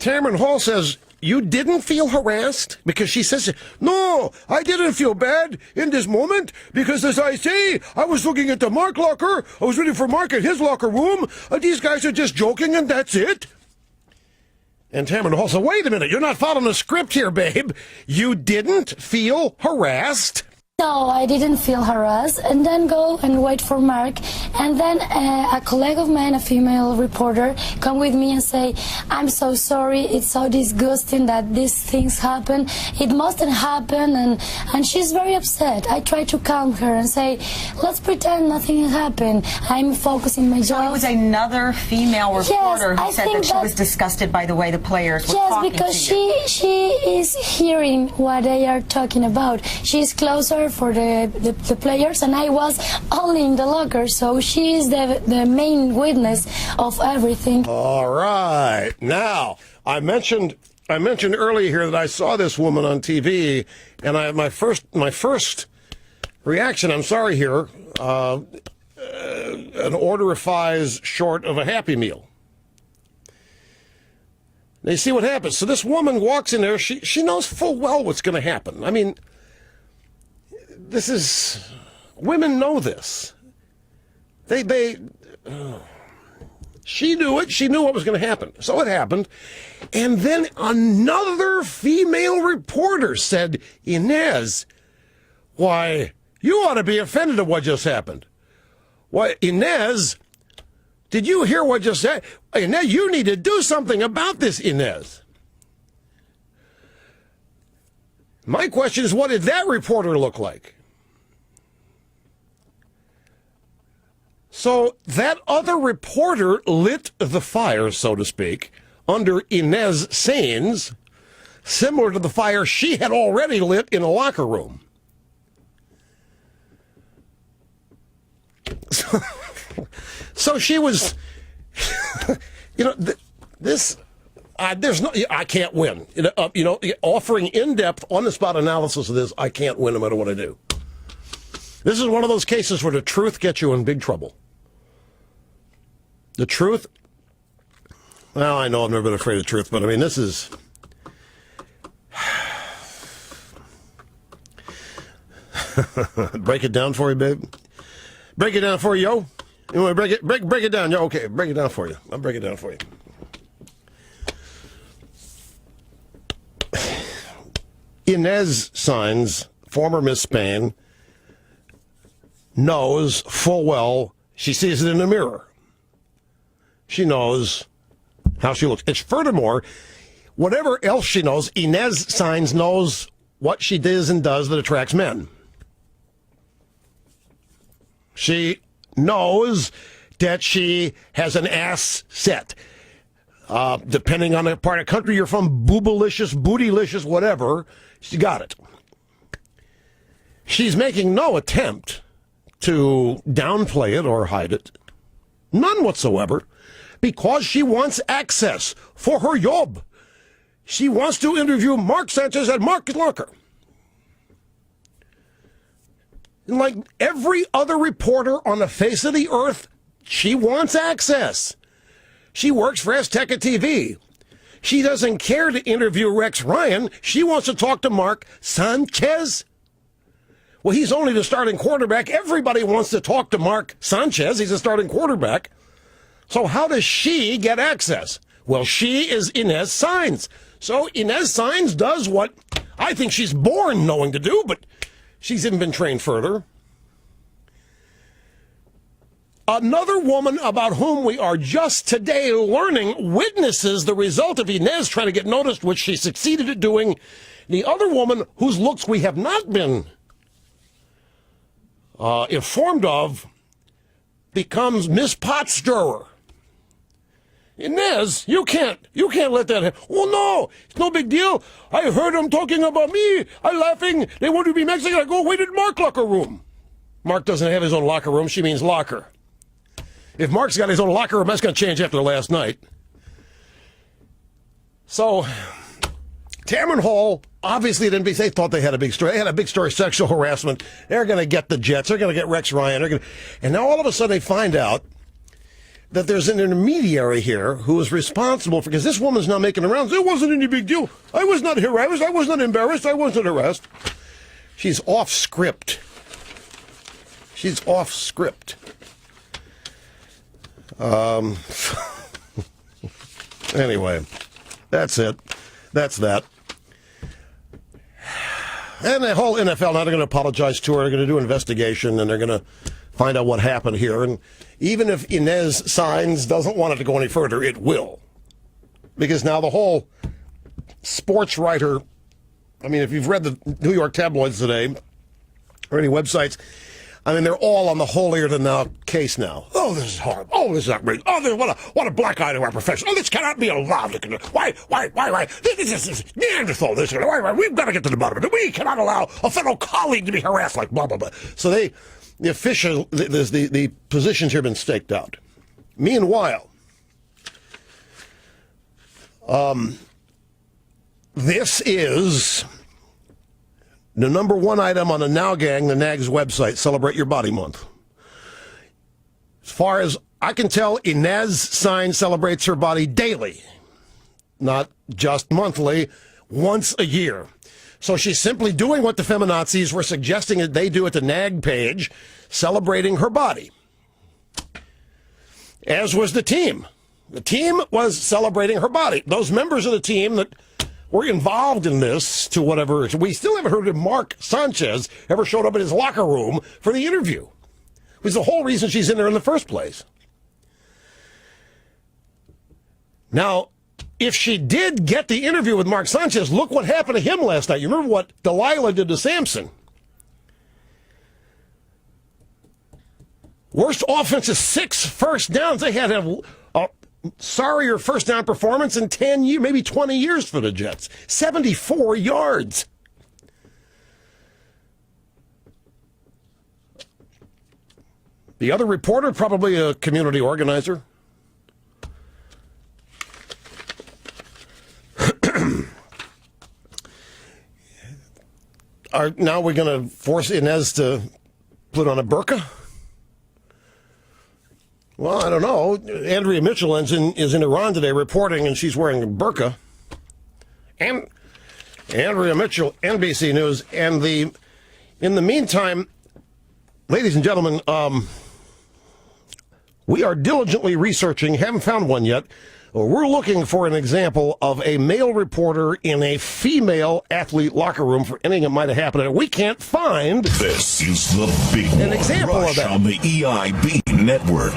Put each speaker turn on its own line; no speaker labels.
Tamron Hall says, you didn't feel harassed? Because she says, no, I didn't feel bad in this moment because, as I say, I was looking at the Mark locker. I was waiting for Mark in his locker room. These guys are just joking, and that's it. And Tamron Hall said, wait a minute, you're not following the script here, babe. You didn't feel harassed?
No, I didn't feel harassed, and then go and wait for Mark, and then a colleague of mine, a female reporter, come with me and say, I'm so sorry, it's so disgusting that these things happen, it mustn't happen, and she's very upset. I try to calm her and say, let's pretend nothing happened, I'm focusing my job.
So it was another female reporter who said that she was disgusted by the way the players were talking to you.
Yes, because she is hearing what they are talking about. She's closer for the players, and I was only in the locker, so she is the main witness of everything.
All right. Now, I mentioned earlier here that I saw this woman on TV, and my first reaction, I'm sorry here, an order of fries short of a Happy Meal. Now, you see what happens. So this woman walks in there, she knows full well what's going to happen. I mean, women know this. She knew it. She knew what was going to happen. So it happened. And then another female reporter said, Inez, why, you ought to be offended at what just happened. Why, Inez, did you hear what just said? Inez, you need to do something about this, Inez. My question is, what did that reporter look like? So that other reporter lit the fire, so to speak, under Inez Sains, similar to the fire she had already lit in a locker room. So she was, there's no, I can't win. Offering in-depth, on-the-spot analysis of this, I can't win no matter what I do. This is one of those cases where the truth gets you in big trouble. The truth, well, I know I've never been afraid of truth, but I mean, this is... Break it down for you, babe? Break it down for you, yo? You want to break it down, yo? Okay, break it down for you. I'll break it down for you. Inez Sains, former Miss Spain, knows full well, she sees it in the mirror. She knows how she looks. It's furthermore, whatever else she knows, Inez Sains knows what she does and does that attracts men. She knows that she has an ass set. Depending on the part of the country you're from, boobalicious, bootylicious, whatever, she got it. She's making no attempt to downplay it or hide it. None whatsoever. Because she wants access for her job. She wants to interview Mark Sanchez at Mark Locker. And like every other reporter on the face of the earth, she wants access. She works for Azteca TV. She doesn't care to interview Rex Ryan. She wants to talk to Mark Sanchez. Well, he's only the starting quarterback. Everybody wants to talk to Mark Sanchez. He's a starting quarterback. So how does she get access? Well, she is Inez Sains. So Inez Sains does what I think she's born knowing to do, but she's even been trained further. Another woman about whom we are just today learning witnesses the result of Inez trying to get noticed, which she succeeded at doing. The other woman whose looks we have not been informed of becomes Miss Pot Stirrer. Inez, you can't let that happen. Oh, no, it's no big deal. I heard them talking about me. I'm laughing. They want to be Mexican. I go wait in Mark's locker room. Mark doesn't have his own locker room. She means locker. If Mark's got his own locker room, that's going to change after last night. So, Tamron Hall, obviously, they thought they had a big story. They had a big story, sexual harassment. They're going to get the Jets. They're going to get Rex Ryan. And now all of a sudden they find out that there's an intermediary here who is responsible for, because this woman's now making the rounds. It wasn't any big deal. I was not harassed. I was not embarrassed. I wasn't harassed. She's off script. She's off script. Anyway, that's it. That's that. And the whole NFL, now they're going to apologize to her. They're going to do an investigation, and they're going to find out what happened here. And even if Inez Sainz doesn't want it to go any further, it will. Because now the whole sports writer, I mean, if you've read the New York tabloids today, or any websites, I mean, they're all on the holier-than-thou case now. Oh, this is horrible. Oh, this is outrageous. Oh, what a black eye to our profession. Oh, this cannot be allowed. Why? This is Neanderthal. Why? We've got to get to the bottom of it. We cannot allow a fellow colleague to be harassed like blah, blah, blah. So the positions here have been staked out. Meanwhile, this is the number one item on the Now Gang, the NAG's website, Celebrate Your Body Month. As far as I can tell, Inez Sainz celebrates her body daily, not just monthly, once a year. So she's simply doing what the feminazis were suggesting that they do at the NAG page, celebrating her body. As was the team. The team was celebrating her body. Those members of the team that were involved in this, to whatever, we still haven't heard if Mark Sanchez ever showed up in his locker room for the interview. It was the whole reason she's in there in the first place. Now, if she did get the interview with Mark Sanchez, look what happened to him last night. You remember what Delilah did to Samson? Worst offense 6 first downs. They had a sorrier first down performance in 10 years, maybe 20 years for the Jets. 74 yards. The other reporter, probably a community organizer. Now we're going to force Inez to put on a burqa? Well, I don't know. Andrea Mitchell is in Iran today reporting, and she's wearing a burqa. And Andrea Mitchell, NBC News. And in the meantime, ladies and gentlemen, we are diligently researching, haven't found one yet. We're looking for an example of a male reporter in a female athlete locker room for anything that might have happened. And we can't find
this is the big
an example of that
on the EIB network.